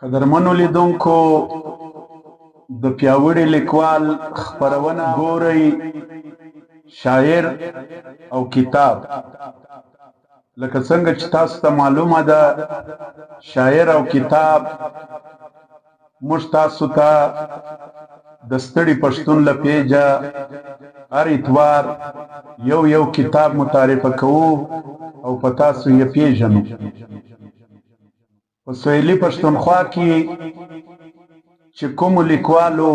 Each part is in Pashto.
قدرمنو لیدونکو د پیاوړي لیکوال خپرونه ګورئ، شاعر او کتاب. لکه څنګه چې تاسو ته معلومه ده، شاعر او کتاب موږ تاسو ته د ستړي پښتون له پیجه هر اتوار یو کتاب متعرفه کوو او په تاسو یې پیژنو. په سویلي پښتونخوا کې چې کومو لیکوالو،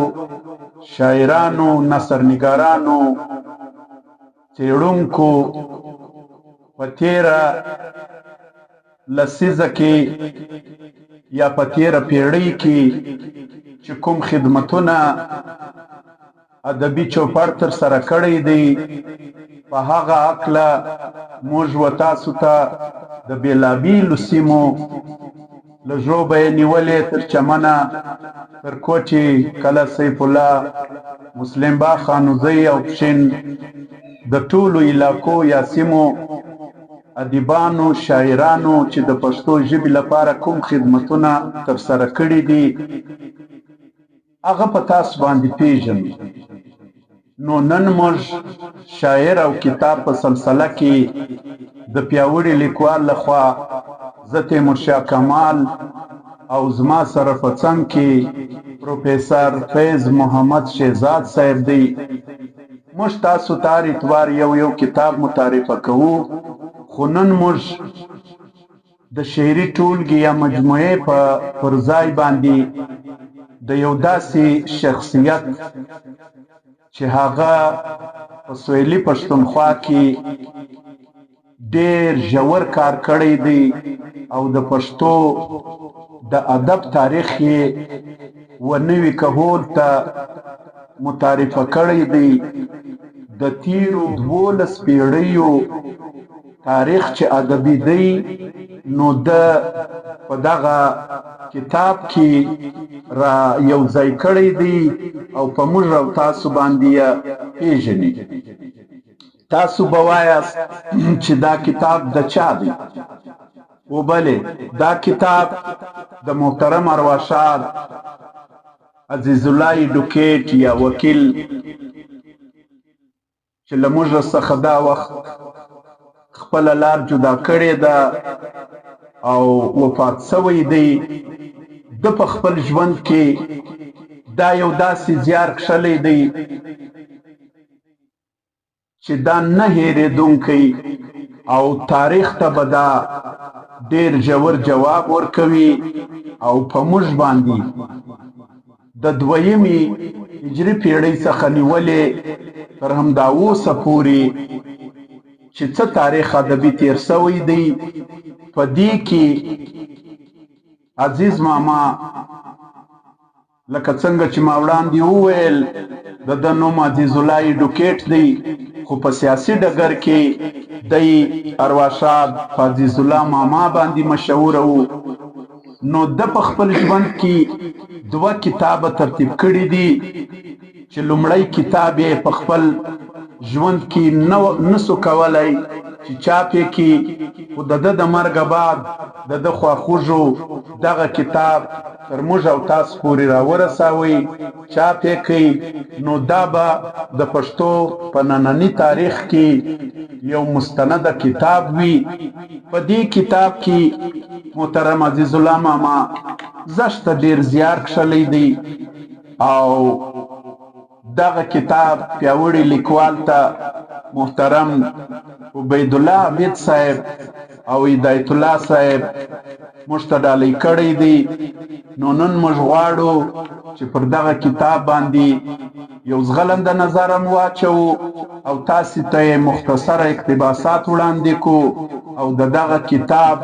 شاعرانو، نثرنګارانو، څېړونکو په تېره لسیزه کې یا په تېره پیړۍ کې چې کوم خدمتونه ادبي چوپړ ترسره کړی دی، په هغه هکله موږ و تاسو ته د بېلابېلو سیمو له ژوبه یې نیولې تر چمنه، تر کوټې، کله سیف الله، مسلم باغ، خانوزۍ او پښین د ټولو علاقو یا سیمو ادیبانو، شاعرانو چې د پښتو ژبې لپاره کوم خدمتونه ترسره کړي دي، هغه په تاسو باندې پیژنو. نو نن موږ شاعر او کتاب په سلسله کې د پیاوړي لیکوال لخوا زه تیمورشاه کمال او زما سره په څنګ کې پروفیسر فیض محمد شهزاد صاحب دی. موږ تاسو ته هر اتوار یو کتاب متعرفه کوو، خو نن موږ د شعري ټولګې یا مجموعې پر ځای باندې د یو داسې شخصیت چې هغه په سویلي پښتونخوا کې ډېر ژور کار کړی دی او د پښتو د ادب تاریخ یې ونوي کهول ته متعرفه کړی دی. د تیرو 12 پیړیو تاریخ چې ادبي دی، نو د په دغه کتاب کې را یو ځای کړی دی او په موږ او تاسو باندې یې پیژني. تاسو به وایاست چې دا کتاب د چا دی؟ وبلې، دا کتاب د محترم ارواښاد عزیز الله ایډوکیټ یا وکیل چې له موږ څخه دا وخت خپله لار جدا کړې ده او وفات شوی دی. د په خپل ژوند کې دا یو داسې زیار کښلی دی چې دا نه هېرېدونکی او تاریخ ته به دا ډېر ژور جواب ورکوي او په موږ باندې د 2مې هجري پیړۍ څخه نیولې تر همدا اوسه پورې چې څه تاریخ ادبي تیر شوی دی، په دې کې عزیز ماما لکه څنګه چې ما وړاندې وویل د ده نوم عزیز الله ایډوکیټ دی، خو په سیاسي ډګر کې دی ارواښاد په عزیز الله ماما باندې مشهوره و. نو د په خپل ژوند کې 2 کتابه ترتیب کړي دي چې لومړی کتاب یې په خپل ژوند کې نسو کولی چې چاپ یې کړي، خو د ده د مرګه بعد د ده خواخوږو دغه کتاب تر موږ او تاسو پورې راورسوئ، چاپ یې کړي. نو دا به د پښتو په ننني تاریخ کې یو مستنده کتاب وي. په دې کتاب کې محترم عزیز الله ماما زشته ډېر زیار کښلی دی او دغه کتاب پیاوړي لیکوال ته محترم عبید الله عبید صاحب او هدایت الله صاحب موږ ته ډالۍ کړی دی. نو نن موږ غواړو چې پر دغه کتاب باندې یو ځغلنده نظر هم واچوو او تاسې ته یې مختصره اقتباسات وړاندې کو او د دغه کتاب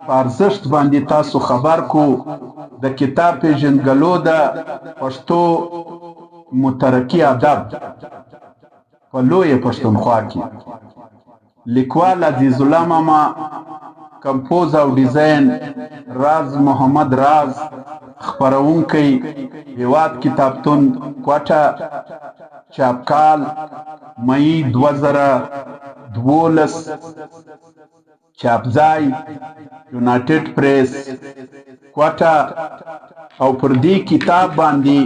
په ارزښت باندې تاسو خبر کو. د کتاب پیژندګلو د پښتو مترقي ادب په لویه پښتونخوا کې لیکوال عزیز الله ماما، کمپوز او ډیزاین راز محمد راز، خپرونکی هیواد کتابتون کوټه، چاپکال مئی 2012، چاپځای یونایټډ پریس کوټه او پر دې کتاب باندې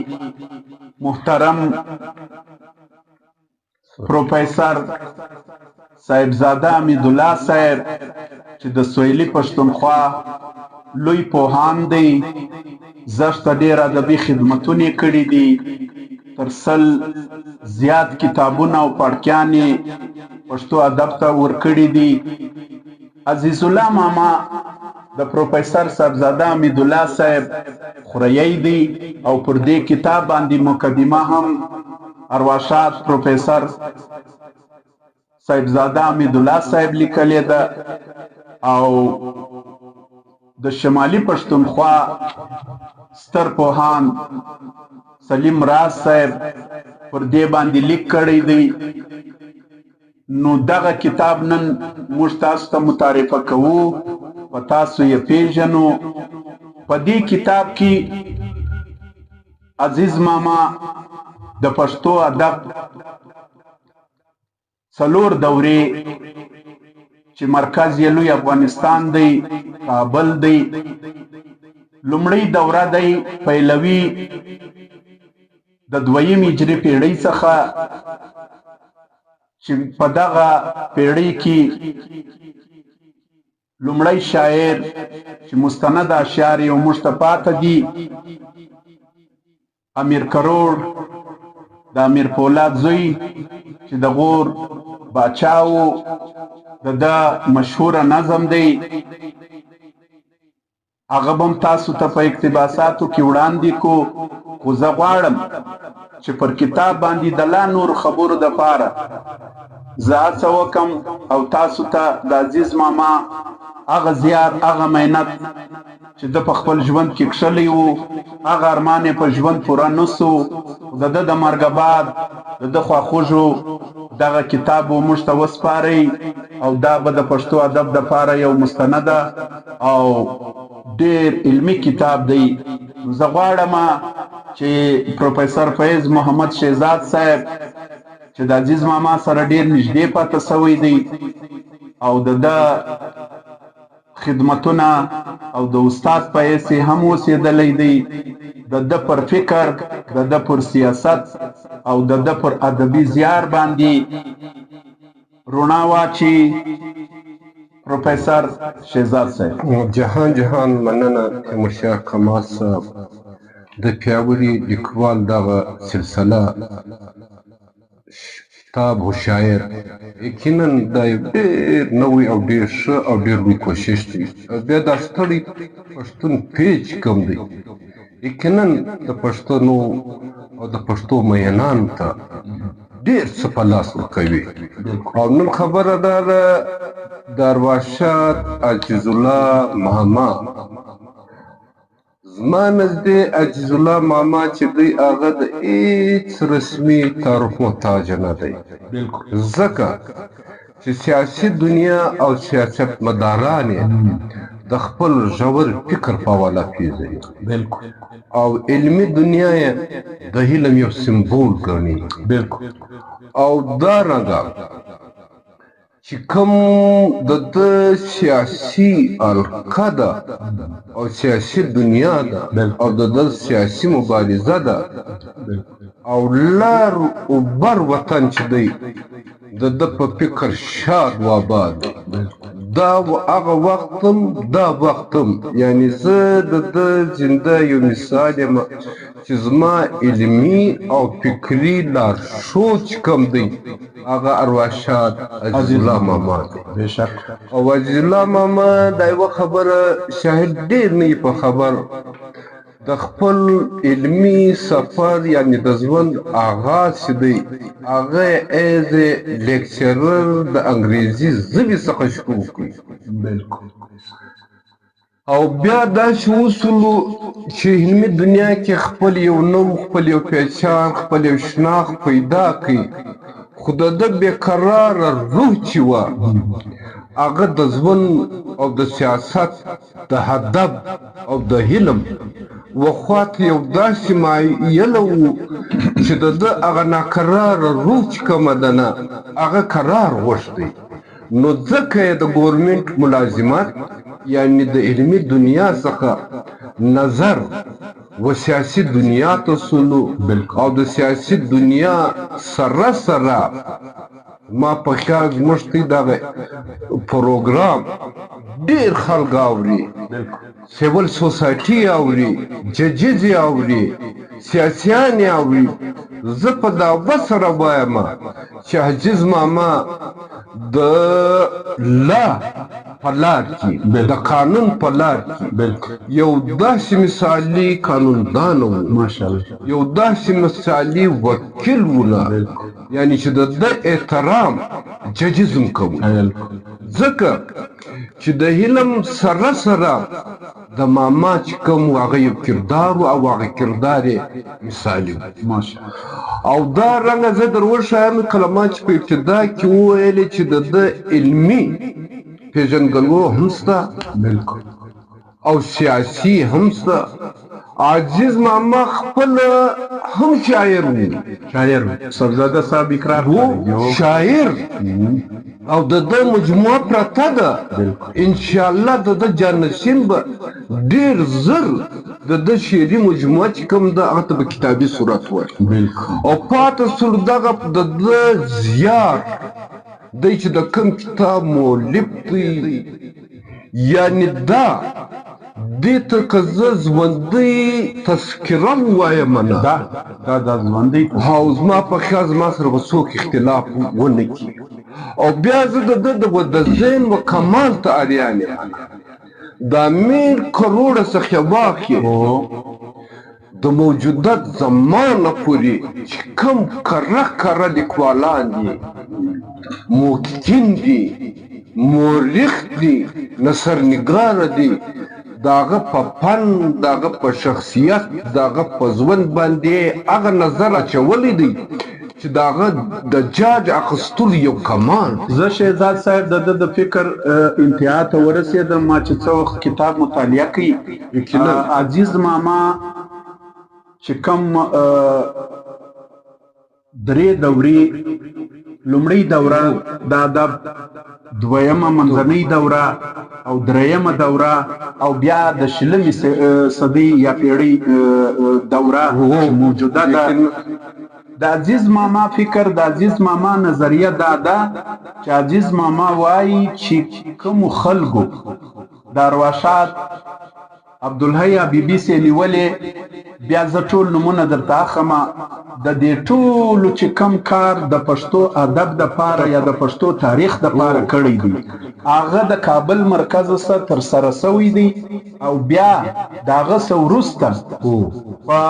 محترم پروفیسر صاحبزاده حمیدالله صاحب چې د سویلي پښتونخوا لوی پوهان دی، زښته ډېر ادبي خدمتونه یې کړي دي، تر 100 زیات کتابونه او پاړکیان یې پښتو ادب ته ورکړي دي. عزیز الله ماما د پروفیسر صاحبزاده حمیدالله صاحب خوریی دی او پر دې کتاب باندې مقدمه هم ارواښاد پروفیسر صاحبزاده حمیدالله صاحب لیکلې ده او د شمالي پښتونخوا ستر پوهان سلیم راز صاحب پر دې باندې لیک کړی دی. نو دغه کتاب نن موږ تاسو ته متعرفه کوو، په تاسو یې پیژنو. په دې کتاب کې عزیز ماما د پښتو ادب 4 دورې چې مرکز یې لوی افغانستان دی، کابل دی. لومړی دوره دی پیلوي د 2 هجري پیړۍ څخه چې په دغه پیړۍ کې لومړی شاعر چې مستند اشعار یې موږ ته پاته دي امیر کروړ، د امیر پولاد زوی چې د غور باچا و، د مشهوره نظم دی. هغه به هم تاسو ته په اقتباساتو کې وړاندې کو، خو زه غواړم چې پر کتاب باندې د لا نور خبرو دپاره زه هڅه وکم او تاسو ته د عزیز ماما هغه زیار، هغه محنت چې د په خپل ژوند کې کښلی و، هغه ارمان یې په ژوند پوره نه سو، د ده د مرګ بعد د ده خواخوږو دغه کتاب و موږ ته وسپارئ او دا به د پښتو ادب دپاره یو مستنده او ډېر علمي کتاب دی. زه غواړم چې پروفیسر فیض محمد شهزاد صاحب چې د عزیز ماما سره ډېر نږدې پاته سوی دی او د ده خدمتونه او د استاد په حیث هم اوسېدلی دی، د ده پر فکر، د ده پر سیاست او د ده پر ادبي زیار باندې رڼا واچي. پروفیسر شهزاد صاحب. جهان مننه تیمورشاه کمال صاحب د پیاوړي لیکوال دغه سلسله کتاب او شاعر یقینا دا یو ډېر نوی او ډېر ښه او ډېر لوی کوشش دی. بیا دا ستړی پښتون پیج کم دی، یقینا د پښتنو او د پښتو مینانو ته ډېر څه په لاس ورکوي. او نن خبره دا ده د ارواښاد عزیز الله ماما، زما نږدې عزیز الله ماما چې دی هغه د هېڅ رسمي تعارف محتاج نه دی، ځکه چې سیاسي دنیا او سیاست مداران یې د خپل ژور فکر په حواله پېژني او علمي دنیا یې د علم یو سمبول ګڼي. او دارنګه چې کوم د ده سیاسي حلقه ده او سیاسي دنیا ده او د ده سیاسي مبارزه ده او لر او بر وطن چې دی د ده په فکر شاد و آباد دی. دا هغه وختم دا وختم یعنی زه د ده زنده یو مثال یم چې زما علمي او فکري لارښود چې کوم دی هغه ارواښاد عزیز الله ماما دی. او عزیز الله ماما دا یوه خبره شاهد ډېر نه یي په خبر، د خپل علمي سفر یعنی د ژوند آغاز چې دی هغه ایز لیکچرر د انګریزي ژبې څخه شروع کړي او بیا داسې وسولو چې علمي دنیا کې خپل یو نوم، خپل یو پهچان، خپل یو شناخت پیدا کړي. خو د ده بېقراره روح چې وه هغه د ژوند او د سیاست د هدف او د علم وخواته یو داسې مایله و چې د ده هغه ناقراره روح چې کومه ده نه هغه قرار غوښتی. نو ځکه یې د ګورمنټ ملازمت یعنی د علمي دنیا څخه نظر و سیاسي دنیا ته سلو او د سیاسي دنیا سره سره ما په خیال زموږ دغه پروګرام ډېر خلک اوري سیول سوسایټي اوري ججز اوري سیاسیان اوري زه په دا سره وایم چې حجز ماما د لا په لار کې د قانون په لار کې یو داسې مثالي قانوندان و ماشاءالله یو داسې مثالي وکیل وونه یعنی چې د احترام ججزم کوو ځکه چې د علم سره سره د ماما چې کوم هغه یو کردار او هغه کردار مثالي او دا رنګه زه در وښایم کلمات چې په ابتدا کې وویلې چې د علمي پیژندګلو هم شته او سیاسي هم شته عزیز ماما خپل هم شاعر و صاحبزاده صاحب اقرار شاعر او د مجموعه پرته ده انشاءالله د جانشین به ډېر زر د شعري مجموعه چې کوم ده هغه ته به کتابي صورت ورکړي او پاته سول دغه د زیار دی چې د کوم کتاب مؤلف دی یعنی دا دې ته که زه ژوندی تذکره ووایم نه دا ژوندی او زما په خیال زما سره به څوک اختلاف ونه کړي او بیا زه د ذهن و کمال ته اریان یم د امیر کروړه څخه واخلي د موجودت زمانه پورې چې کوم کره لیکوالان دي محققین دي مورخ دي نثرنګاره دي داغه په فن داغه په شخصیت داغه په ژوند باندې هغه نظر اچولی دی چې داغه د جاج اخستل یو کمال زه شهزاد صاحب د فکر انتها ته ورسېدم ما چې څو وخت کتاب مطالعه کوي عزیز ماما چې کوم درې دورې لومړی دوره د ادب دویمه منځنۍ دوره او دریمه دوره او بیا د شلمې صدۍ یا پیړۍ دوره موجوده ده د عزیز ماما فکر د عزیز ماما نظریه دا ده چې عزیز ماما وایي چې کومو خلکو د ارواښاد عبدالحی حبیبي سې نیولې بیا زه ټول نومونه درته اخمه د دې ټولو چې کم کار د پښتو ادب دپاره یا د پښتو تاریخ دپاره کړی دی هغه د کابل مرکز څخه ترسره سوی دی او بیا د هغه څه وروسته په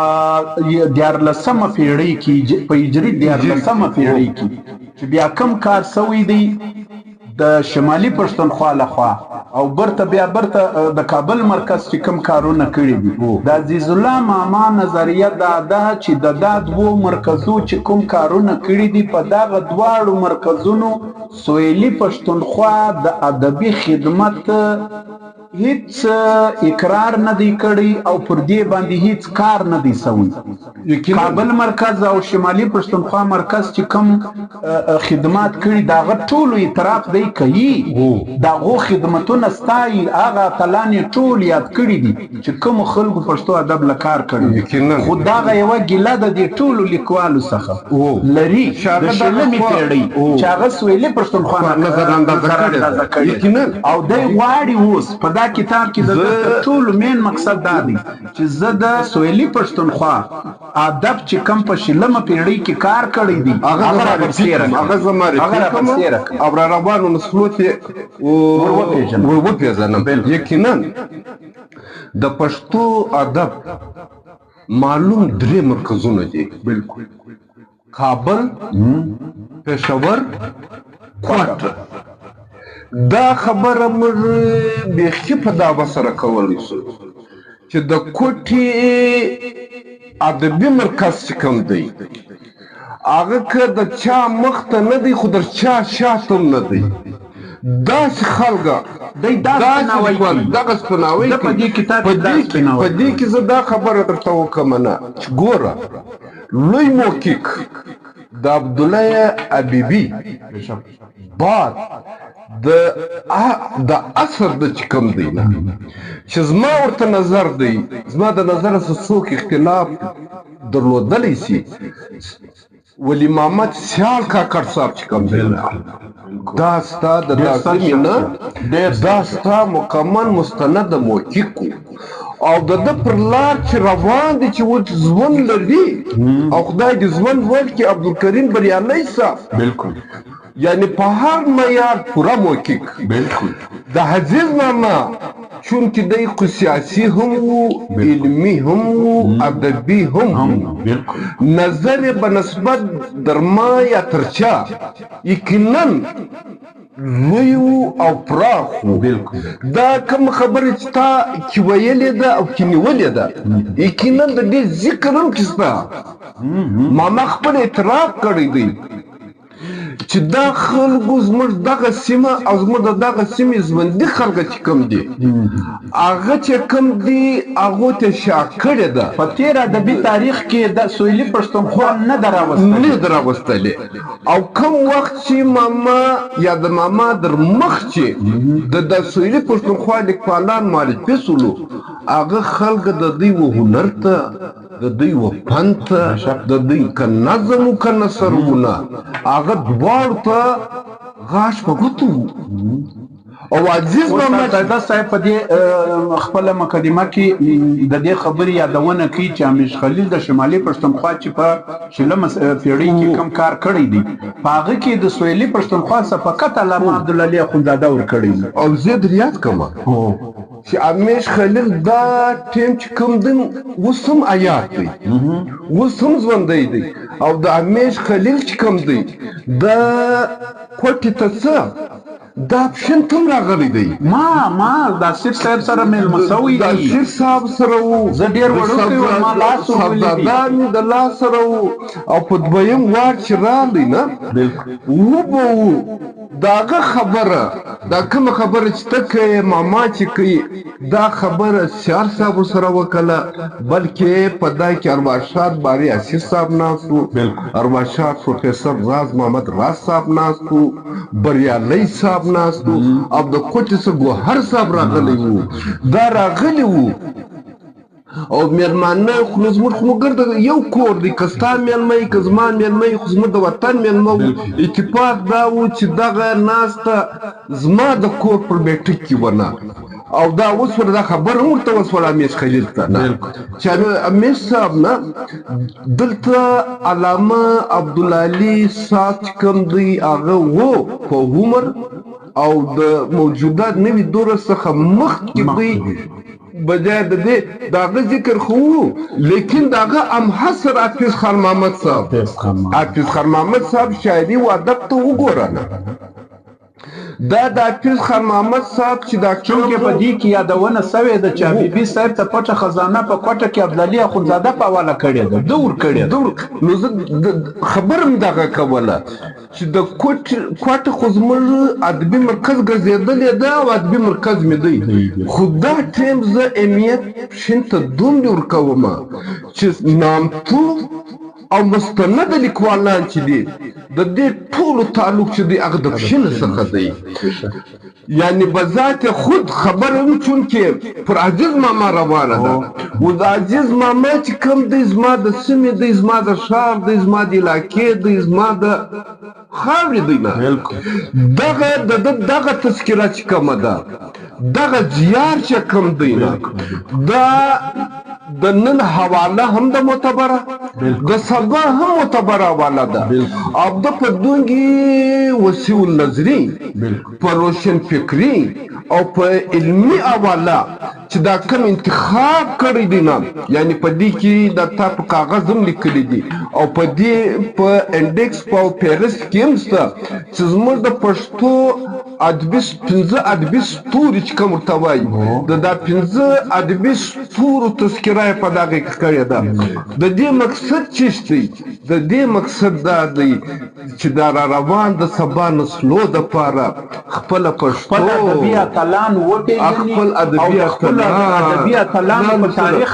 14مه پیړۍ کې په هجري 14مه پیړۍ کې چې بیا کم کار سوی دی د شمالي پښتونخوا لخوا او برته د کابل مرکز چې کوم کارونه کړي دي د عزیز الله ماما نظریه دا ده چې د دوو مرکزو چې کوم کارونه کړي دي په دغه دواړو مرکزونو سویلي پښتونخوا د ادبي خدمت هیڅ اقرار نه دی کړی او پر دې باندې هیڅ کار نه دی سوی کابل مرکز او شمالي پښتونخوا مرکز چې کوم خدمات کړي دغه ټولو اعتراف دی کوي دغه خدمتونه ستایي هغه اتلان ټول یاد کړي دي چې کوم خلکو پښتو ادب له کار کړي خو دغه یوه ګیله د دې ټولو لیکوالو څخه لري د شلمې پیړۍ چې هغه سویلي پښتونخوا نظر اندازه کړي او دی غواړي اوس په دا کتاب کې د ټولو مین مقصد دا دی چې زه د سویلي پښتونخوا ادب چې کم په شلمه پیړۍ کې کار کړی دی هغه زماره او را روانو نسلو ته وپېژنم یقینا د پښتو ادب معلوم درې مرکزونه دي بالکل کابل پېښور کوټه دا خبره موږ بیخي په دعوه سره کولی شو چې د کوټې ادبي مرکز چې کوم دی هغه که د چا مخ ته نه دی خو در چا شاته هم نه دی داسې خلکه دغه سپناوی کوي په دې کې زه دا خبره درته وکړم نه چې ګوره لوی محقق د عبدالله حبیبي بعد د اثر د چې کوم دی نه چې زما ورته نظر دی زما د نظر سره څوک اختلاف درلودلی سي ولی محمد سیال کاکړ صاحب چې کوم دی دا ستا د لازمي نه دا ستا مکمل مستند موقع او د ده پر لار چې روان دي چې اوس ژوند لري او خدای دې ژوند ورکړي عبدالکریم بریالی صاحب بالکل یعنی په هر معیار پوره موقع بالکل د عزیز ماما چونکې دی خو سیاسي هم و علمي هم و ادبي هم بالکل نظر به نسبت در ما یا تر چا یقینا لوی او پراخ و دا کوم خبرې چې تا چې ویلې ده او چې نیولې ده یقینا د دې ذکر هم چې ستا ماما خپل اعتراف کړی دی چې دا خلکو زموږ دغه سیمه او زموږ د دغه سیمې ژوندي خلک چې کوم دي هغه چې کوم دي هغو ته شا کړې ده په تېر ادبي تاریخ کې د سویلي پښتونخوا نه ده راوستلې او کوم وخت چې ماما یا د ماما در مخ چې د سویلي پښتونخوا لیکوالان معرفي سولو هغه خلک د دوی و هنر ته د دوی و فن ته د دوی که نظم و که نثرونه هغه دواړو ته غاښ په ګوتو او عزیز محمد دا صاحب په دې خپله مقدمه کې د دې خبرې یادونه کوي چې امیش خلیل د شمالي پښتونخوا چې په شلمه پېړۍ کې کوم کار کړی دی په هغه کې د سویلي پښتونخوا څخه فقط علامه عبدالعلي اخندزاده ورکړی او زه در یاد کومه چې امیش خلیل دا ټیم چې کوم دی اوس هم عیاد دی اوس هم ژوندی دی او د امیش خلیل چې کوم دی د کوټې ته څه دا اپشن تم راغلی دی ما د اسیر صاحب سره مېلمه سوی د اسیر صاحب سره و زه ډېر وړوکی وم ما لاس صاحبزاده مې د لاس سره و او په دویم وار چې راغلی نه و به و د هغه خبره دا کومه خبره چې ته کوې ماما چې کوي دا خبره سیار صاحب ورسره وکړله بلکې په دا کې ارواښاد باري اسیر صاحب ناست و ارواښاد پروفیسر راز محمد راز صاحب ناست و بریالی صاحب ناست و او د کوټې څخه ګوهر صاحب راغلی و دا راغلی و او مېلمانه خو نو زموږ خو نو ګرده یو کور دی که ستا مېلمه یي که زما مېلمه یي خو زموږ د وطن مېلمه و اتفاق دا و چې دغه ناسته زما د کور پر بیټک کې ونه او دا اوس ورته دا خبره هم ورته وسوله امیش خلیل ته نه چې امیش صاحب نه دلته علامه عبدالعلي صاحب چې کوم دی هغه و په عمر او د موجوده نوي دوره څخه مخکې دی بجای د دې د هغه ذکر خو و لیکن د هغه امحصر حافظ خان محمد صاحب حافظ خان محمد صاحب شاعري و ادب ته وګوره نه دا د حافظ خان محمد صاحب چې دا چونکې په دې کې یادونه سوې ده چې حبیبي صاحب ته پټه خزانه په کوټه کې عبدالعلي اخندزاده په حواله کړې ده ده ورکړې ده نو زه خبره مې دغه کوله چې د کوټه خو زموږ ادبي مرکز ګرځېدلی ده او ادبي مرکز مې دی خو دا ټایم زه اهمیت شین ته دومره ورکوم چې نامتو او مستند لیکوالان چې دي د دې ټولو تعلق چې دی هغه د پښینه څخه دی یعنی بذات خود خبر هم چونکې پر عزیز ماما روانه ده و د عزیز ماما چې کوم دی زما د سیمې دی زما د ښار دی زما د علاقې دی زما د خاورې دی نه دغه تذکره چې کومه ده دغه زیار چې کوم دی نه دا د نن حواله هم د معتبره د سبا هم معتبره حواله ده او د په دونګي وسیع النظري په روشن فکري او په علمي حواله چې دا کوم انتخاب کړی دی نه یعنی په دې کې د تا په کاغذ هم لیکلی دي او په دې په انډیکس په پیرس کې هم شته چې زموږ د پښتو پنځه ادبي ستوري چې کوم ورته وایي د دا پنځه ادبي ستورو تذکره یې په دغه کې کړې ده د دې مقصد څه دی د دې مقصد دا دی چې دا را روان د سبا نسلو دپاره خپله پښتو ادبي اتلان وپېژني خپل ادبي اتلان په تاریخ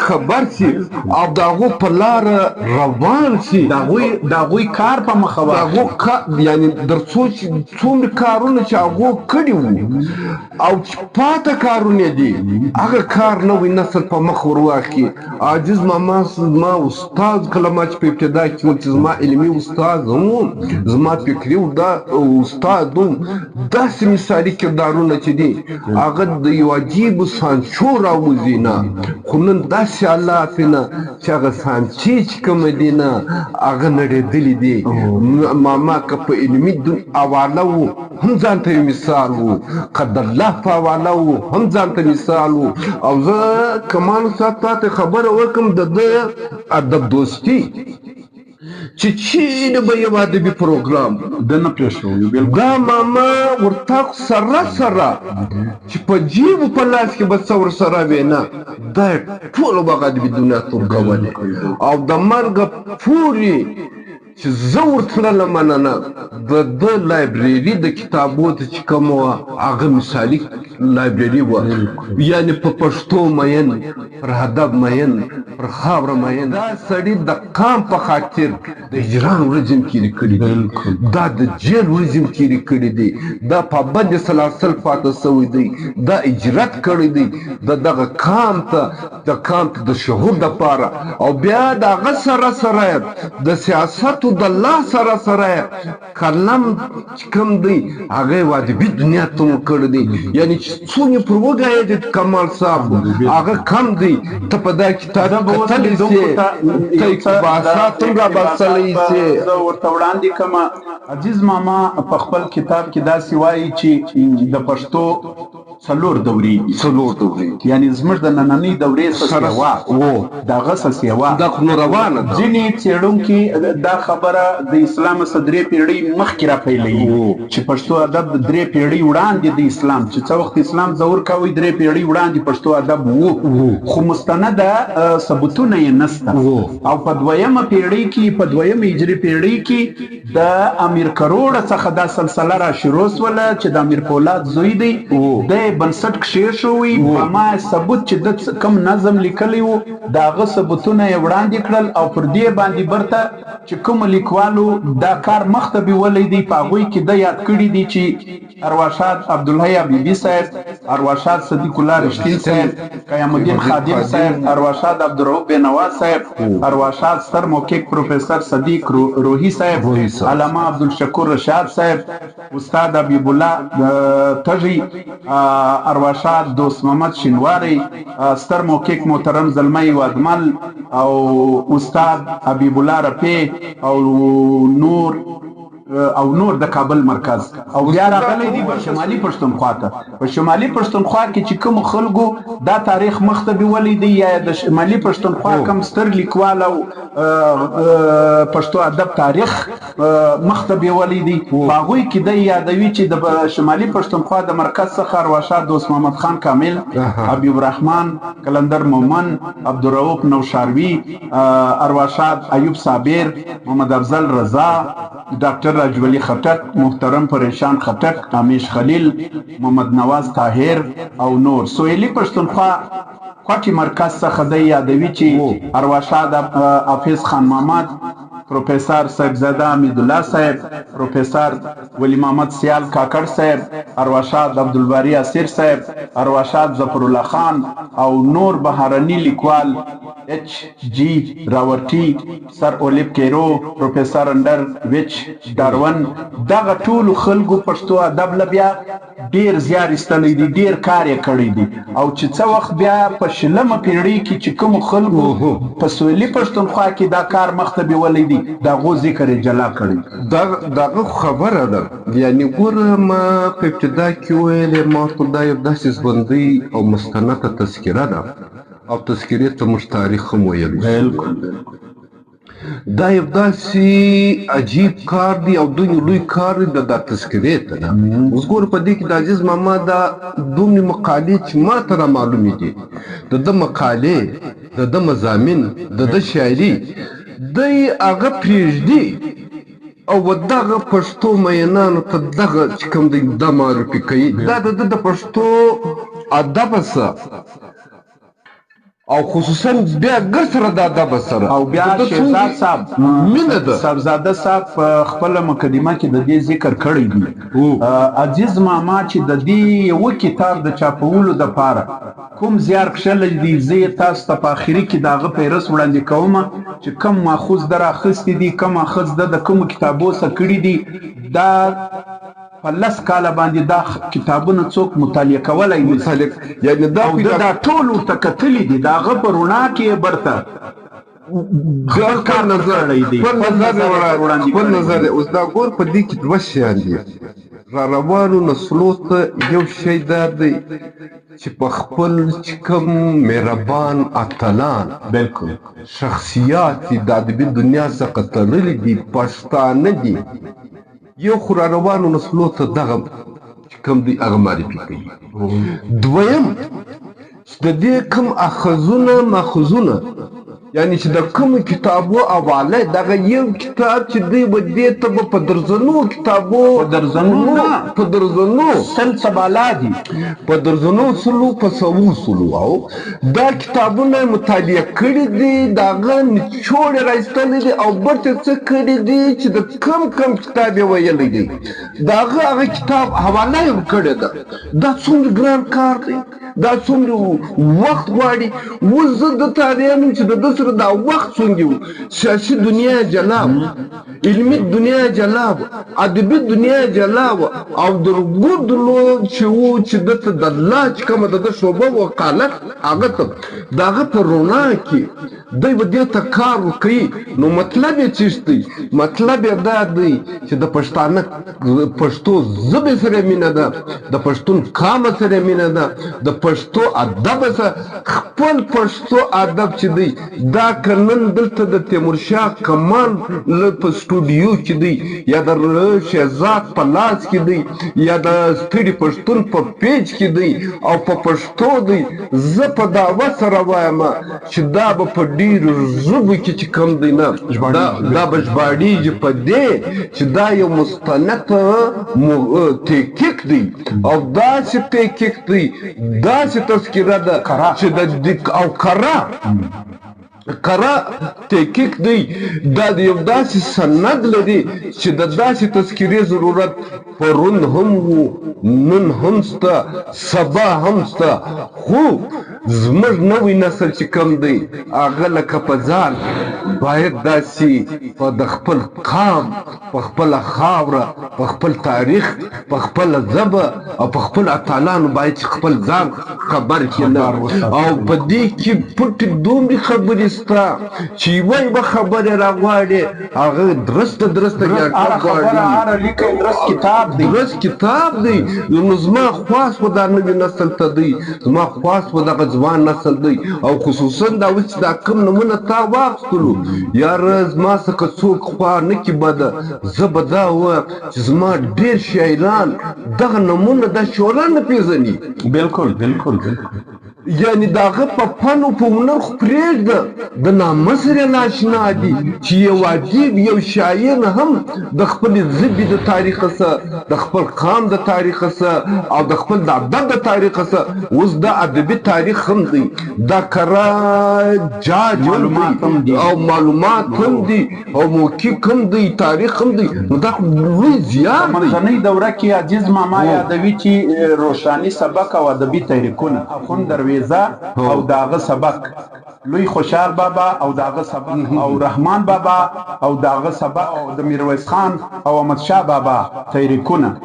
خبر شي او د هغو په لاره روان شي د هغوی کار په مخه واخلي یعنې تر څو چې څومره کارونه چې هغو کړي وو او چې پاته کارونه دي هغه کار نوی نسل په مخ ور واخلي. عاجز ماما زما استاد کله ما چې په ابتدا کې وو چې زما علمي استاد هم زما فکري استاد هم داسې مثالي کردارونه چې دي هغه د یو عجیب سانچو راوځي نه خو نن داسې حالات نه چې هغه سانچې چې کومه دي نه هغه نړېدلي دي. ماما که په علمي حواله وو هم ځان ته مثال وو، قدر الله په حواله وو هم ځان ته مثال وو. او زه کمال صاحب تاته خبره وکړم د ده ادب دوستي چې چیرې به یو ادبي پروګرام د نه پرېښوي دا ماما ورته سره چې په جیبو په لاس کې به څه ورسره وي نه دا یې ټولو به ادبي دنیا تورګولې او د مرګه پورې چې زه ورتللم نه د ده لایبرري د کتابو ته چې کومه وه هغه مثالي لایبرري وه، یعنې په پښتو مین، پر ادب مین، پر خاوره مین. دا سړي د قام په خاطر د هجران ورځې هم تېرې کړي دي، دا د جیل ورځې هم تېرې کړي دي، دا پابند سلاسل پاته سوی دی، دا هجرت کړی دی د دغه قام ته د شعور دپاره. او بیا د هغه سره د سیاست د الله سره کلم چې کوم دی هغه یې ادبي دنیا ته مو کړی دی. یعنې چې څومره پر وګایې کمال صاحب هغه کم دی. ته په دا کتاب کتلی سې ته اقتباسات هم راباسلی سې. زه ورته وړاندې کومه عزیز ماما په خپل کتاب کې داسې وایي چې د پښتو څلور دورې یعنې زموږ د نننۍ دورې سسیوا دغه سسیوا دا خو نو روانه ده. ځینې څېړونکي دا خبره د اسلام څخه 3 پېړۍ مخکې راپیلوي چې پښتو ادب 3 پېړۍ وړاندې د اسلام چې څه وخت اسلام ظهور کوي 3 پېړۍ وړاندې پښتو ادب وو، خو مستنده ثبوتونه یې نسته. او په 2مه پېړۍ کې په 2مه هجري پېړۍ کې د امیر کروړ څخه دا سلسله را شروع سوله چې د امیر پولاد زوی دی د بنسټ کښېښوی په ما ثبوت چې د کوم نظم لیکلی و د هغه ثبوتونه یې وړاندې کړل او پر دې باندې برته چې کوم لیکوالو دا کار مخته بیولی دی په هغوی کې د یاد کړي دي چې ارواښاد عبدالحی حبیبي صاحب، ارواښاد صدیق الله رښتین صاحب، قیام الدین خادم صاحب، ارواښاد عبدالرؤف بینوا صاحب، ارواښاد ستر محقق پروفیسر صدیق روحي صاحب، علامه عبدالشکور رشاد صاحب، استاد حبیب الله تږي، ارواښاد دوست محمد شینواری، ستر محقق محترم زلمی وادمل او استاد حبیب الله رفیع او نور د کابل مرکز. او بیا راغلی دی په شمالي پښتونخوا ته. په شمالي پښتونخوا کې چې کوم خلکو دا تاریخ مخته بیولی دی یا د شمالي پښتونخوا کم ستر لیکوال او پښتو ادب تاریخ مخته بیولی دی په هغوی کې دی یادوي چې د شمالي پښتونخوا د مرکز څخه ارواښاد دوست محمد خان کامل، حبیب الرحمن قلندر مومن، عبدالرؤف نوشاروي، ارواښاد ایوب صابر، محمد افضل رضا، ډاکټر راجولی خټک، محترم پریشان خټک، امیش خلیل، محمد نواز طاهر او نور. سویلي پښتونخوا کوټي مرکز څخه دی یادوي چې ارواښاد حافظ خان محمد، پروفیسر صاحبزاده حمیدالله صاحب، پروفیسر ولی محمد سیال کاکړ صاحب، ارواښاد عبدالباری اسیر صاحب، ارواښاد ظفرالله خان او نور بهرني لیکوال ایچ جی راورټي، سر اولیف کیرو، پروفیسر انډر ویچ ډارون. دغه ټولو خلکو پښتو ادب له بیا ډیر زیار ایستلی دی، ډیر کار یې کړی دی. او چې څه وخت بیا په 20مه پېړۍ کې چې کومو خلکو په سویلي پښتونخوا کې دا کار مخته بیولی دی د هغو ذکر یې جلا کړی. دغه خبره ده. یعنې ګوره ما په ابتدا کې ویلې ما ورته دا یو داسې ژوندۍ او مستنده تذکره ده او تذکرې ته موږ تاریخ هم ویلو. دا یو داسې عجیب کار دی او دوی لوی کار دی د تذکرې ته ده. اوس ګوره په دې کې د عزیز ماما دا دومره مقالې چې ما ته را معلومې دي، د ده مقالې، د ده مضامین، د ده شاعري دی هغه پرېږدي او دغه پښتو مینانو ته دغه چې کوم دی دا معرفي کوي دا د پښتو ادب څه او خصوصا بیا ګسره د ادب سره او بیا شهزاد صاحب مینه ده صاحبزاده صاحب خپل مقدمه کې د دې ذکر کړی دی عزیز ماما چې د دې یو کتاب د چاپولو د پاره کوم زیار کښلی دی زه تاسو ته په اخري کې د هغه پیرس وړاندې کوم چې کم ماخوذ در اخیستی دي کم اخذ د کومو کتابو څخه کړي دي دا په لس کاله باندې دا کتابونه څوک مطالعه کولی نشي یعنې دا ټول ورته کتلي دي د هغه په رڼا کې یې برته خپل کار نظر دی خپل نظر اوس دا ګور په دې کې دوه شیان دي را روانو نسلو ته یو شی دا دی چې په خپل چې کوم مهربان اتلان بالکل شخصیات دي د ادبي دنیا څخه تللي دي پښتانه دي یو خو را روانو نسلو ته دغه چې کوم دی هغه معرفي کوي دویم چې د دې کوم اخذونه ماخذونه یعنی چې د کوم کتابو حواله دغه یو کتاب چې دی به دې ته به په درزنو کتابو په درزنو سلسبالا دي په درزنو سلو په سوو سلو او دا کتابونه مطالعه کړي دي دغه نچوړ راایستلي دي او برته څه کړي دي چې د کم کتاب یې ویلی دی دغه هغه کتاب حواله یې کړې ده دا څومره ګران کار دی دا څومره وخت غواړي اوس زه درته وایم چې د ده سره دا وخت څنګه سیاسي دنیا جلا علمي دنیا جلا ادبي دنیا جلا او د رګودلو چې و چې دته د الله چې کومه د شوبه وکالت هغه ته دغه په رونا کې دوی به دې ته کار وکړي نو مطلب یې چیشتی مطلب یې دا دی چې د پښتانه پښتو ژبې سره مینه ده د پښتون قام سره مینه ده د پښتو ادب سره خپل پښتو ادب چې دی دا کنن دلته د تیمورشاه کمال په سټوډیو کې دی یا د شهزاد په لاس کې دی یا د ستړي پښتون په پیج کې دی او په پښتو دی زه په دعوه سره وایم چې دا به په ډیرو ژبو کې چې کوم دی نه دا به ژباړېږي په دې چې دا یو مستند تحقیق دی او داسې تحقیق دی داسې تذکره ده چې او کره تحقیق دی دا د یو داسې سند لري چې د داسې تذکرې ضرورت پرون هم و نن هم شته سبا هم شته خو زموږ نوی نسل چې کوم دی هغه لکه په ځان باید داسې په د خپل قام په خپله خاوره په خپل تاریخ په خپله ژبه او په خپل اتلانو باید چې خپل ځان خبر کړي او په دې کې پټې دومرې خبرې شته چې یوه یوه خبرې راغواړي هغه درسته درست کتاب دی نو زما خواست و دا نوي نسل ته دی زما خواست و دغه ځوان نسل دی او خصوصا دا اوس چې دا کوم نومونه تا واخیستلو یاره زما څخه څوک خوا نه کړي بده زه به دا ووایم چې زما ډېر شاعران دغه نومونه دا شعران نه پېژني بالکل یعنی داغه په فن او په هنر خو پرېږده د نامه سره ناشنا دي چې یو ادیب یو شاعر هم د خپلې ژبې د تاریخ څخه د خپل قام د تاریخ څخه او د خپل د ادب د تاریخ څخه اوس د ادبي تاریخ هم دی دا کره جاج هم دی او معلومات هم دی او موقع هم دی تاریخ هم دی نو دا لوی زیار دی منځنۍ دوره کې عزیز ماما یادوي چې روښاني سبق او ادبي تحریکونه اخوند درویزه او داغه سبق لوی خوشحال بابا او داغه سبق او رحمان بابا او داغه سبق او د میرویس خان او احمد شاه بابا تحریکونه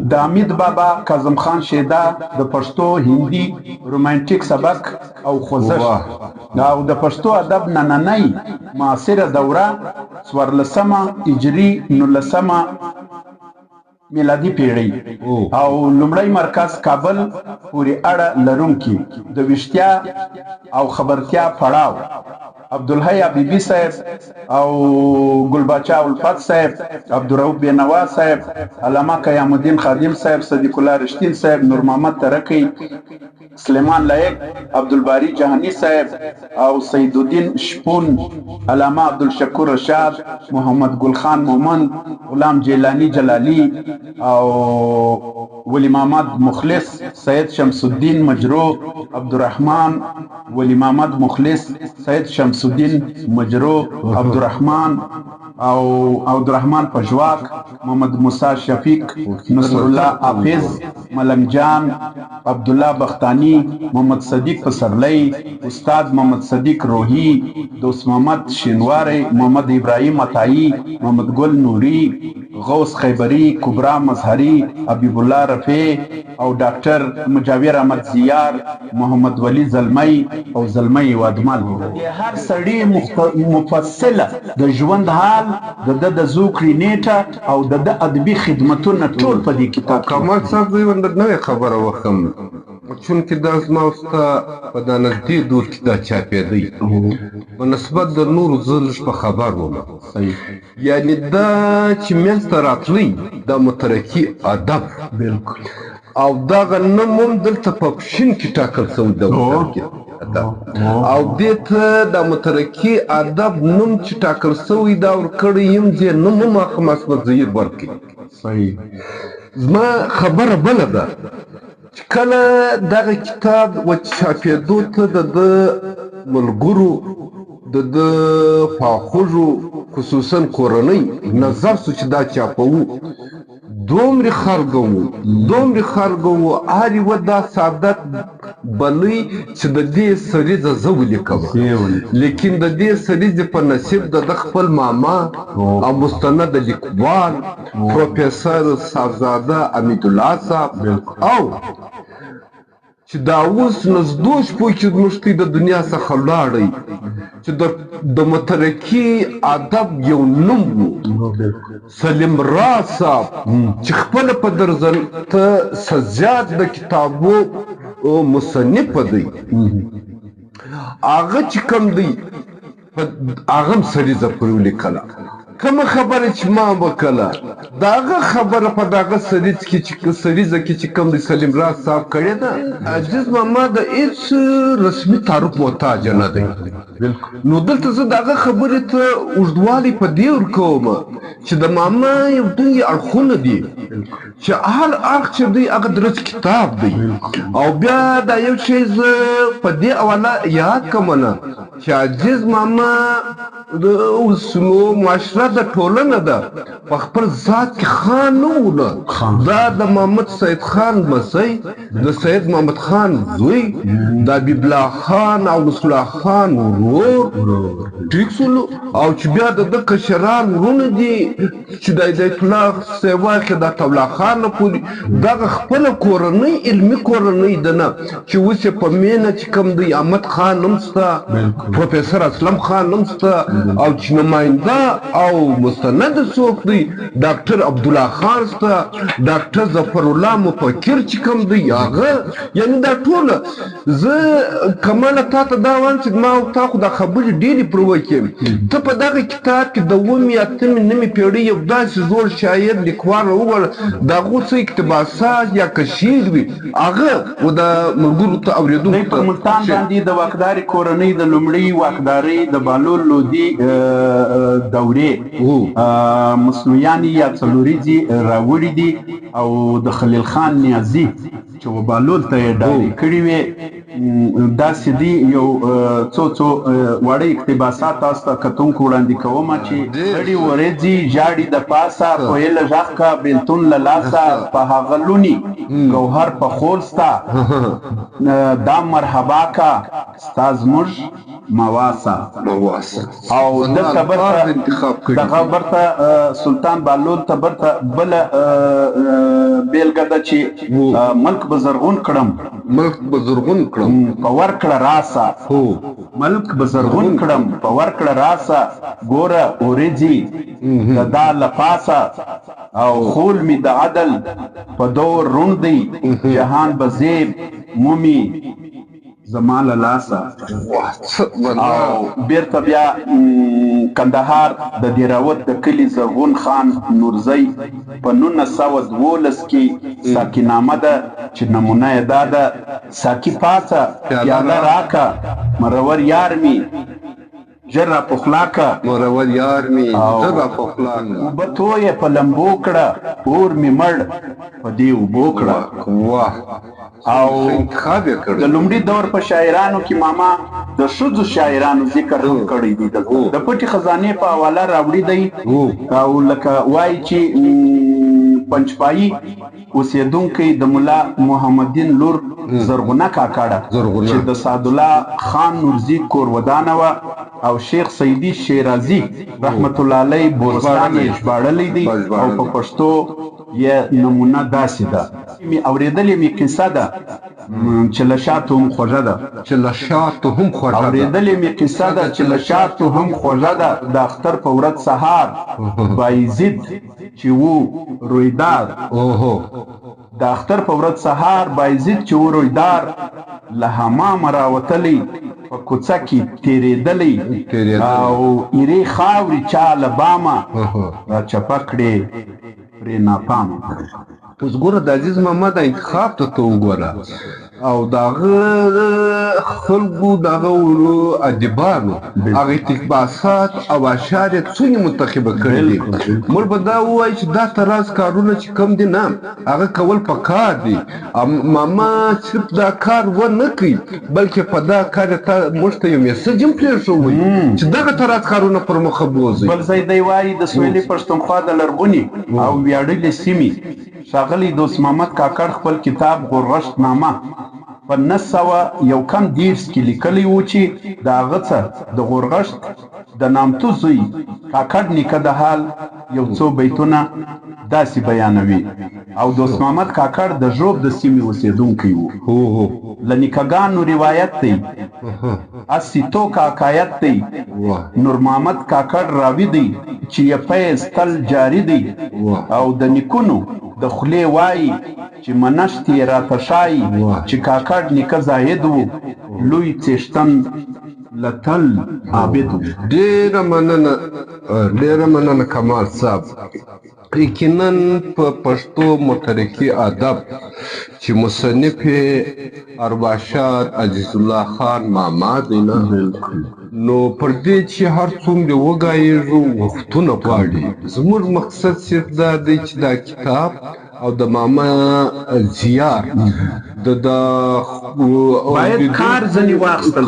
د امید بابا کاظم خان شیدا د پښتو هندي رومانټیک سبق او خوځښت او د پښتو ادب نننۍ معاصره دوره 14مه هجري 19مه میلادي پیړۍ او لومړی مرکز کابل پورې اړه لرونکي د ویشتیا او خبرتیا پړاو عبدالحی حبیبی صاحب او ګلباچا الفت صاحب عبدالرؤف بینوا صاحب علامه قیام الدین خادم صاحب صدیق الله رشتین صاحب نور محمد ترکی سلیمان لایق، عبدالباری جهانی صاحب او سید الدین شپون، علامه عبدالشکور رشاد، محمد گل خان مومند، غلام جیلانی جلالی او ولی محمد مخلص، سید شمس الدین مجرو، عبدالرحمن ولی محمد مخلص، سید شمس الدین مجرو، عبدالرحمن او عبدالرحمن پژواک، محمد موسی شفیق، نصر الله حافظ، ملنګ جان، عبدالله بختانی، محمد صدیق پسرلی، استاد محمد صدیق روحی، دوست محمد شینواری، محمد ابراهیم عطایی، محمد گل نوری، غوث خیبری، کبرا مظهری، حبیب الله رفیع او ډاکټر مجاور احمد زیار، محمد ولی زلمی او زلمی وادمل. هر سړی مفصله د ژوند حال، د زوکړې نیټه او د ادبي خدمتونه ټول په دې کتاب. کمال صاحب زه یوه نوې خبره وکړم، چونکې دا زما او ستا په دا نږدې دور کې دا چاپېدی په نسبت د نورو زه لږ په خبر وم. یعنې دا چې منځته راتلی دا مترقي ادب بالکل او دغه نوم هم دلته په پښین کې ټاکل شوی د مترقي ادب او دې ته د مترقي ادب نوم چې ټاکل شوی دا ورکړی یم دې نوم هم هغه مسمزیر ورکړي. صحیح. زما خبره بله ده چې کله دغه کتاب چاپېدو ته د ده ملګرو د ده خواخوږو خصوصا کورنۍ نظر سو چې دا چاپوو، دومره خلکو وو هر یوه دا سعادت بلی چې د دې سریزه زه ولیکم، لیکن د دې سریزې په نصیب د ده خپل ماما او مستند لیکوال پروفیسر صاحبزاده حمیدالله صاحب او چې دا اوس نزدو شپو کې زموږ د دنیا څخه لاړی چې د مترقي ادب یو نوم و سلیم راز صاحب چې خپله په درځن ته سزیات د کتابو مصنف دی، هغه چې کوم دی هغه هم سریزه پرې ولیکله. کومه خبره چې ما وکړه د هغه خبره په دغه سریزه کې چې کوم دی سلیم راز صاحب کړې ده، عزیز ماما د هېڅ رسمي تعارف محتاجه نه دی. نو دلته زه د هغه خبرې ته اوږدوالی په دې ورکوم چې د ماما یو دوی اړخونه دي چې هر اړخ چې دی هغه درس کتاب دی. او بیا دا یو شی زه په دې حواله یاد کوم نه چې عزیز ماما د اوسنو معاشره د ټولنه ده په خپل ذات کې خان نه وله، دا د محمد سید خان مسی، د سید محمد خان زوی، د حبیب الله خان او نصر الله خان ورور ټیک سولو، او چې بیا د ده کشران ورونه دي چې د هدایت الله سیوا کې د عطاالله خان نه پورې دغه خپله کورنۍ علمي کورنۍ ده نه چې اوس یې په مینه چې کوم دی احمد خان هم شته، پروفیسر اسلم خان هم شته، او چې نماینده او مستند څوک دی ډاکټر عبدالله خان شته، ډاکټر ظفرالله مفکر چې کوم دی هغه، یعنې دا ټوله زه کماله تا ته دا وایم چې ما او تا خو دا خبرې ډېرې پر وکړې، ته په دغه کتاب کې د اوومې اتمې نومې پېړۍ یو داسې زوړ شاعر لیکوال وګوره د هغو څه اقتباسات یا که شعر وي هغه و د ملګرو ته اورېدونکو ته په ملتان باندې د واکدارې کورنۍ د لومړۍ واکدارۍ د بهلول لودي دورې مصنوعیانې یا څلوریځې راوړي دي او د خلیل خان نیازي چې و بهلول ته یې ډالۍ کړي وې. داسې دي یو څو وړه اقتباسات تاسو ته کتونکو وړاندې کومه چې غړي ورځي ژاړي د پاسه کویل غږ کا بیلتون له لاسه په هغه لوني ګوهر په خور ستا دا مرحبا کا ستا زموږ مواسه او دلته دغه برته سلطان بهلول ته برته بله بیلګه ده چې ملک به زرغون کړم په ورکړه راسه، ملک به زرغون کړم په ورکړه راسه، ګوره اورېځي د دا له پاسه او خول می د عدل په دور روڼ دی، جهان به زیب مومي زما له لاسه واه څه والله او بیرته بیا کندهار د دیراوت د کلي زرغون خان نورزی په 1912 کې ساکینامه ده چې نمونه یې دا ده: ساکي پاڅه پیاله راکه مرور یار می ژر راپخلاکه مرور یار می ژر راپخلاکه اوبه تویې په لمبو کړه اور می مړ په دې اوبو کړه. واه او انتخاب یې کړ. د لومړي دور په شاعرانو کې ماما د ښځو شاعرانو ذکر هم کړی دی. د پټې خزانې په حواله راوړی دی او لکه وایي چې پنجپایي اوسېدونکی د ملا محمدین لور زرغونه کاکاړه چې د سعدالله خان نورزي کور ودانه وه او شیخ سیدي شیرازي رحمت الله علیه بورستان یې ژباړلی دی او په پښتو یې نمونه داسې ده. اورېدلې مې قصه ده چې له شاتو هم خوږه ده. چې له شاتو هم خوږه ده. اورېدلې مې قصه ده چې له شاتو هم خوږه ده. د اختر په ورځ سهار بایزید چې وو رویدار د اختر په ورځ سهار بایزید چې و رویدار له حمامه راوتلی په کوڅه کې تېرېدلی او ایرې خاورې چا له بامه راچپه کړې پرې ناپامه. اوس ګوره د عزیز ماما د انتخاب ته وګوره او د هغه خلکو د هغه ادیبانو هغه اقتباسات او اشعار یې څومره منتخبه کړي دي. موږ به دا ووایو چې دا طراز کارونه چې کم دي نه هغه کول پکار دي. ماما صرف دا کار ونه کوي بلکې په دا کار موږ ته یو میسج هم پرېښوي چې دغه طراز کارونه پر مخه بوځي. بل ځای دی وایي د سویلي پښتونخوا د لرغوني او ویاړلې سیمې ښاغلي دوست محمد کاکړ خپل کتاب غورغشت نامه په 1931 کې لیکلی و چې د هغه څه د غورغشت د نامتو زوی کاکړ نیکه د حال یو څو بیتونه داسې بیانوي او دوست محمد کاکړ د ژوب د سیمې اوسېدونکی و. له نیکهګانو روایت دی اسیتو کا حکایت دی نور محمد کاکړ راوي دی چې یې فیض تل جاري دی او د نیکونو د خولې وایي چې منشت یې راته ښایي چې کاکړ نیکه زاهد و لوی څښتن لتل عابد و. ډېره مننه کمال صاحب. یقینا په پښتو مترقي ادب چې مصنف ارواښاد عزیز الله خان ماما دی نه نو پر دې چې هر څومره وګایږو وختونه غواړي. زموږ مقصد صرف دا دی چې دا کتاب او د ماما زیار باید کار ځنې واخیستل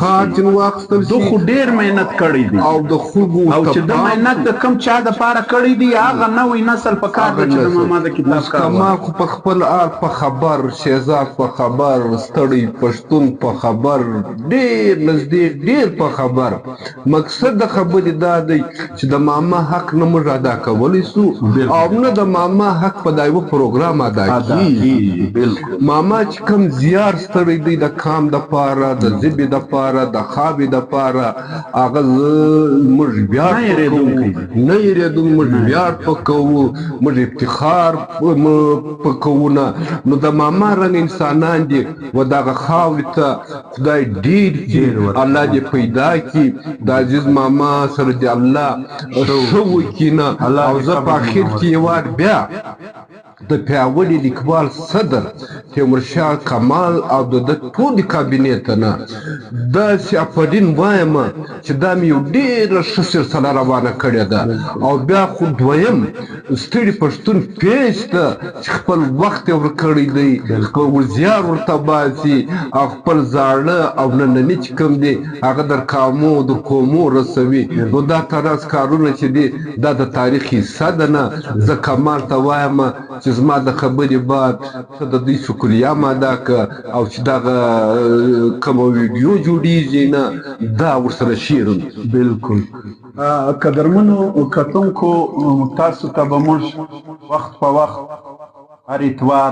دو خو ډېر محنت کړی دی او د خلکو او چې د محنت د کم چا دپاره کړی دی هغه نوی نسل په کار ده چې د ماما د کتاب کار کما خو په خپل آر په خبر شهزاد په خبر ستړی پښتون په خبر ډېر نږدې ډېر په خبر. مقصد د خبرې دا دی چې د ماما حق نه موږ ادا کولی سو او نه د ماما حق په دا یوه پروګرام ادا کېږي. ماما چې کوم زیار ستړی دی د کام دپاره د ژبې دپاره د خاورې دپاره هغه موږ ویاړ نه هېرېدونکی موږ ویاړ په کوو موږ افتخار په کوو نه. نو د ماما رنګ انسانان دي و دغه خاورې ته خدای ډېر کړي الله دې پیدا کړي د عزیز ماما سره دې الله ښه وکړي نه. او زه په اخر کې یوار بیا د پیاوړي لیکوال صدر تیمورشاه کمال او د ټولې کابینې ته نه داسې آفرین وایم چې دا مې یو ډېره ښه سلسله روانه کړې ده. او بیا خو دویم ستړي پښتون پیج ته چې خپل وخت یې ورکړی دی خپل زیار ورته باسي او خپل زاړه او ننني چې کوم دی هغه در کومو رسوي. نو دا طراز کارونه چې دي دا د تاریخ حصه ده نه. زه کمال ته وایم چې زما د خبرې بعد ته د دوی شکریه م ادا که او چې دغه کومه ویډیو جوړیږي نه دا ورسره شیرن. بلکل قدرمنو کتونکو تاسو ته به موږ وخت په وخت هر اتوار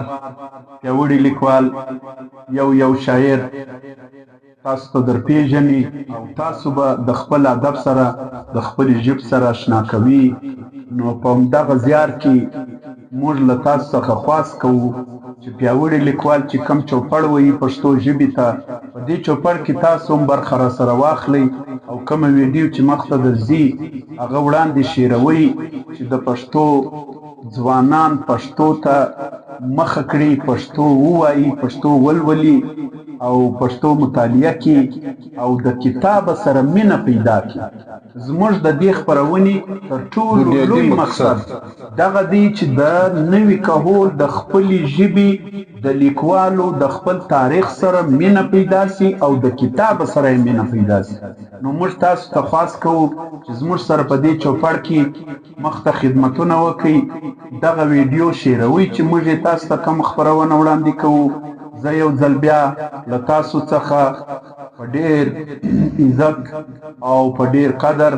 پیاوړي لیکوال یو شاعر تاسو ته در پیژني او تاسو به د خپل ادب سره د خپلې ژبې سره اشنا کوي. نو په همدغه زیار کې موږ له تاسو څخه خواست کوو چې پیاوړي لیکوال چې کم چوپړ وایي پښتو ژبې ته په دې چوپړ کې تاسو هم برخه راسره واخلئ او کومه ویډیو چې مخته درځي هغه وړاندې شیروئ چې د پښتو ځوانان پښتو ته مخه کړي، پښتو ووایي، پښتو ولولي او پښتو مطالعه کړي او د کتاب سره مینه پیدا کړي. زموږ د دې خپرونې تر ټولو لوی مقصد دغه دی چې د نوي کهول د خپلې ژبې د لیکوالو د خپل تاریخ سره مینه پیدا سي او د کتاب سره یې مینه پیدا سي. نو موږ تاسو ته خواست کوو چې زموږ سره په دې چوپړ کې مخته خدمتونه وکړئ، دغه ویډیو شیروئ چې موږ یې تاسو ته کوم خپرونه وړاندې کوو. زه یو ځل بیا له تاسو څخه په ډېر عزت او په ډېر قدر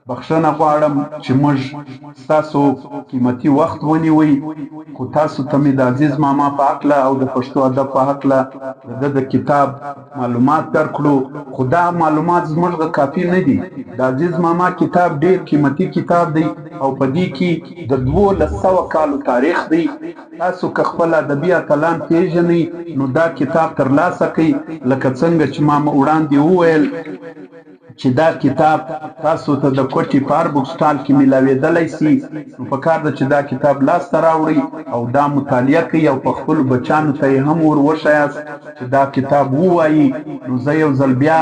بخښنه غواړم چې موږ ستاسو قیمتي وخت ونیوئ، خو تاسو ته مې د عزیز ماما په هکله او د پښتو ادب په هکله د ده د کتاب معلومات درکړو، خو دا معلومات زموږ کافي نه دي. د عزیز ماما کتاب ډېر قیمتي کتاب دی او په دې کې د 1200 کالو تاریخ دی. تاسو که خپل ادبي اتلان پیژنئ نو دا کتاب ترلاسه کړئ، لکه څنګه چې ما وړاندې وویل چې دا کتاب تاسو ته د کوټي پار بوک سټال کې ملاوېدلی سي. نو پکار ده چې دا کتاب لاسته راوړئ او دا مطالعه کوئ او په خپلو بچانو ته یې هم ور وښیاست چې دا کتاب ووایي. نو زه یو ځل بیا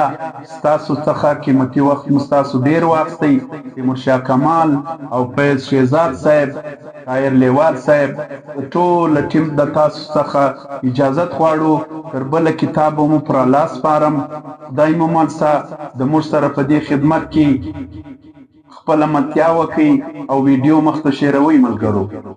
ستاسو څخه قیمتي وخت مو ستاسو ډېر واخیستی. تیمورشاه کمال او فیض شهزاد صاحب، طاهر لیوال صاحب، ټول ټیم د تاسو څخه اجازت غواړو تر بله کتاب مو پر لاس سپارم. خدای مو مل شه، د موږ سره په دې خدمت کې خپله ملتیا وکړئ او ویډیو مخته شیروئ ملګرو.